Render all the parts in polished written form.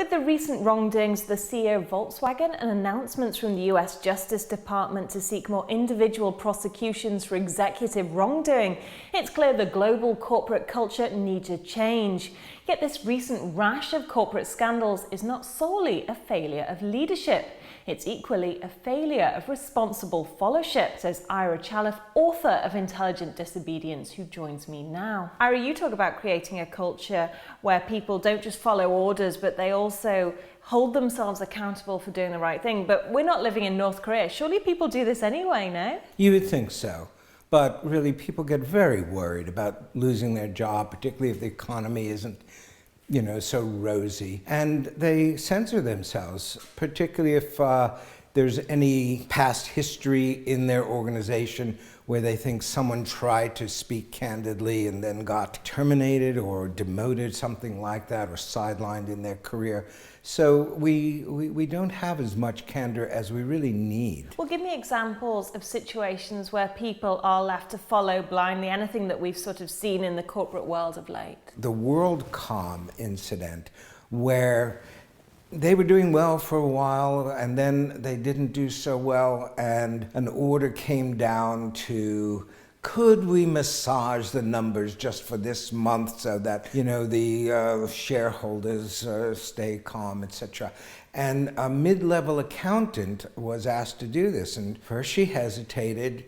With the recent wrongdoings of the CEO of Volkswagen and announcements from the US Justice Department to seek more individual prosecutions for executive wrongdoing, it's clear the global corporate culture needs a change. Yet this recent rash of corporate scandals is not solely a failure of leadership. It's equally a failure of responsible followership, says Ira Chaleff, author of Intelligent Disobedience, who joins me now. Ira, you talk about creating a culture where people don't just follow orders, but they also hold themselves accountable for doing the right thing. But we're not living in North Korea. Surely people do this anyway, no? You would think so. But really, people get very worried about losing their job, particularly if the economy isn't so rosy. And they censor themselves, particularly if there's any past history in their organization where they think someone tried to speak candidly and then got terminated or demoted, something like that, or sidelined in their career. So we don't have as much candor as we really need. Well, give me examples of situations where people are left to follow blindly, anything that we've sort of seen in the corporate world of late. The WorldCom incident, where they were doing well for a while and then they didn't do so well, and an order came down to, could we massage the numbers just for this month so that the shareholders stay calm, etc. And a mid-level accountant was asked to do this, and first she hesitated.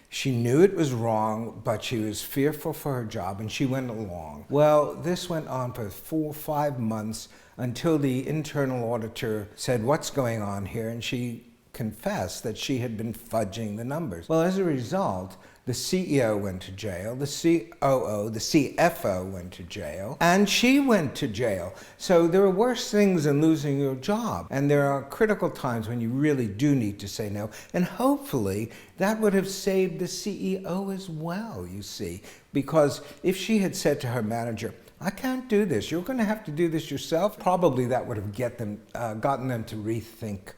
She knew it was wrong, but she was fearful for her job, and she went along. Well, this went on for 4 or 5 months until the internal auditor said, "What's going on here?" And she confessed that she had been fudging the numbers. Well, as a result, the CEO went to jail, the COO, the CFO went to jail, and she went to jail. So there are worse things than losing your job. And there are critical times when you really do need to say no. And hopefully that would have saved the CEO as well, you see. Because if she had said to her manager, "I can't do this, you're going to have to do this yourself," probably that would have gotten them to rethink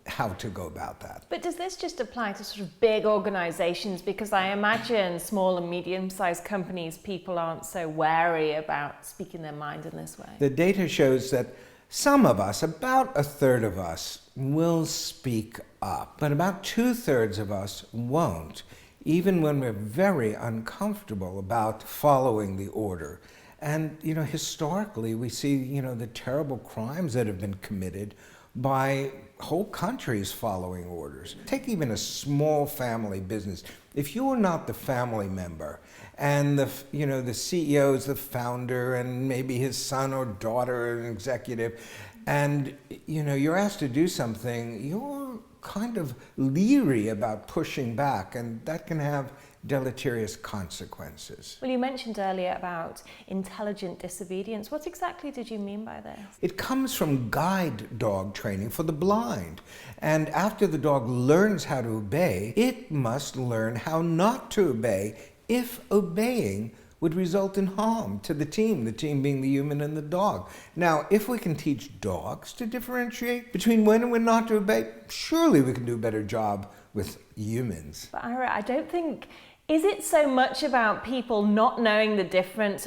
how to go about that. But does this just apply to sort of big organizations? Because I imagine small and medium-sized companies, people aren't so wary about speaking their mind in this way. The data shows that some of us, about a third of us, will speak up, but about 2/3 of us won't, even when we're very uncomfortable about following the order. And historically, we see the terrible crimes that have been committed by whole countries following orders. Take even a small family business. If you are not the family member, and the CEO is the founder, and maybe his son or daughter an executive, and you're asked to do something, you're kind of leery about pushing back, and that can have deleterious consequences. Well, you mentioned earlier about intelligent disobedience. What exactly did you mean by this? It comes from guide dog training for the blind. And after the dog learns how to obey, it must learn how not to obey if obeying would result in harm to the team being the human and the dog. Now, if we can teach dogs to differentiate between when and when not to obey, surely we can do a better job with humans. But Ira, I don't think, is it so much about people not knowing the difference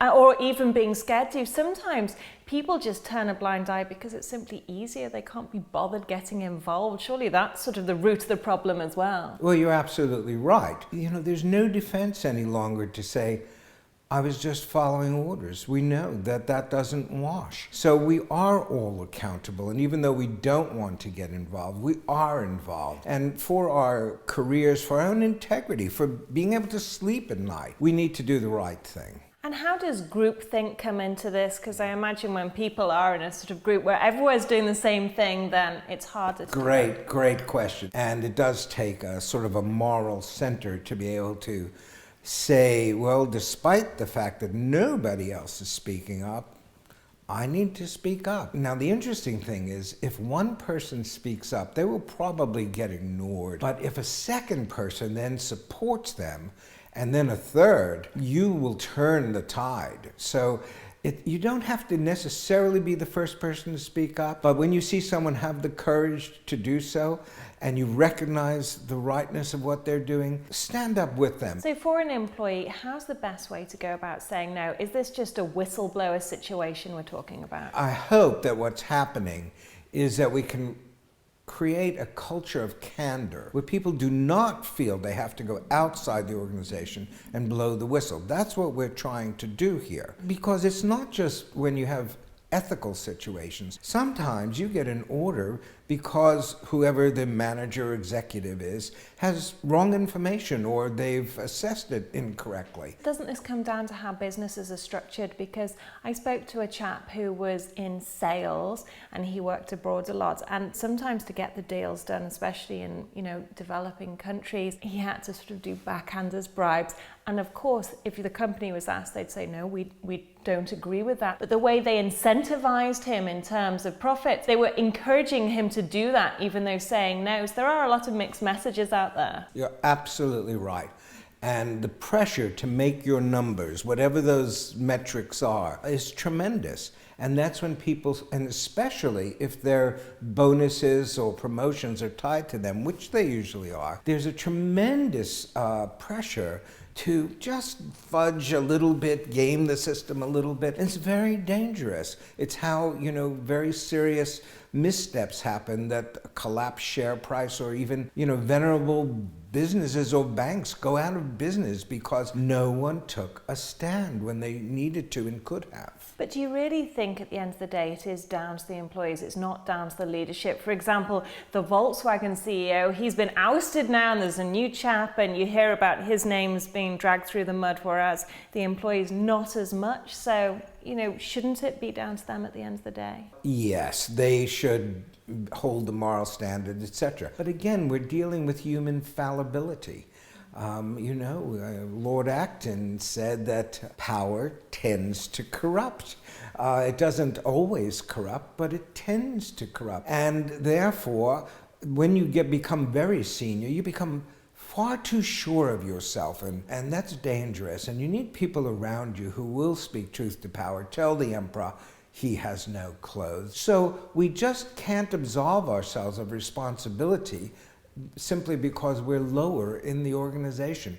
or even being scared to? Sometimes people just turn a blind eye because it's simply easier. They can't be bothered getting involved. Surely that's sort of the root of the problem as well. Well, you're absolutely right. There's no defense any longer to say, "I was just following orders." We know that that doesn't wash. So we are all accountable. And even though we don't want to get involved, we are involved. And for our careers, for our own integrity, for being able to sleep at night, we need to do the right thing. And how does groupthink come into this? Because I imagine when people are in a sort of group where everyone's doing the same thing, then it's harder to... Great question. And it does take a sort of a moral center to be able to say, well, despite the fact that nobody else is speaking up, I need to speak up. Now, the interesting thing is, if one person speaks up, they will probably get ignored. But if a second person then supports them, and then a third, you will turn the tide. So you don't have to necessarily be the first person to speak up, but when you see someone have the courage to do so, and you recognize the rightness of what they're doing, stand up with them. So for an employee, how's the best way to go about saying no? Is this just a whistleblower situation we're talking about? I hope that what's happening is that we can create a culture of candor where people do not feel they have to go outside the organization and blow the whistle. That's what we're trying to do here. Because it's not just when you have ethical situations. Sometimes you get an order because whoever the manager or executive is has wrong information or they've assessed it incorrectly. Doesn't this come down to how businesses are structured? Because I spoke to a chap who was in sales and he worked abroad a lot, and sometimes to get the deals done, especially in developing countries, he had to sort of do backhanders bribes. And of course, if the company was asked, they'd say, no, we don't agree with that. But the way they incentivized him in terms of profits, they were encouraging him to do that, even though saying no. So there are a lot of mixed messages out there. You're absolutely right. And the pressure to make your numbers, whatever those metrics are, is tremendous. And that's when people, and especially if their bonuses or promotions are tied to them, which they usually are, there's a tremendous pressure to just fudge a little bit, game the system a little bit. It's very dangerous. It's how, very serious missteps happen that collapse share price, or even, venerable businesses or banks go out of business because no one took a stand when they needed to and could have. But do you really think at the end of the day it is down to the employees, it's not down to the leadership? For example, the Volkswagen CEO, he's been ousted now and there's a new chap and you hear about his names being dragged through the mud, whereas the employees not as much. So, shouldn't it be down to them at the end of the day? Yes, they should hold the moral standard, etc. But again, we're dealing with human fallibility. Lord Acton said that power tends to corrupt. It doesn't always corrupt, but it tends to corrupt. And therefore, when you become very senior, you become far too sure of yourself, and that's dangerous. And you need people around you who will speak truth to power, tell the emperor he has no clothes. So we just can't absolve ourselves of responsibility simply because we're lower in the organization.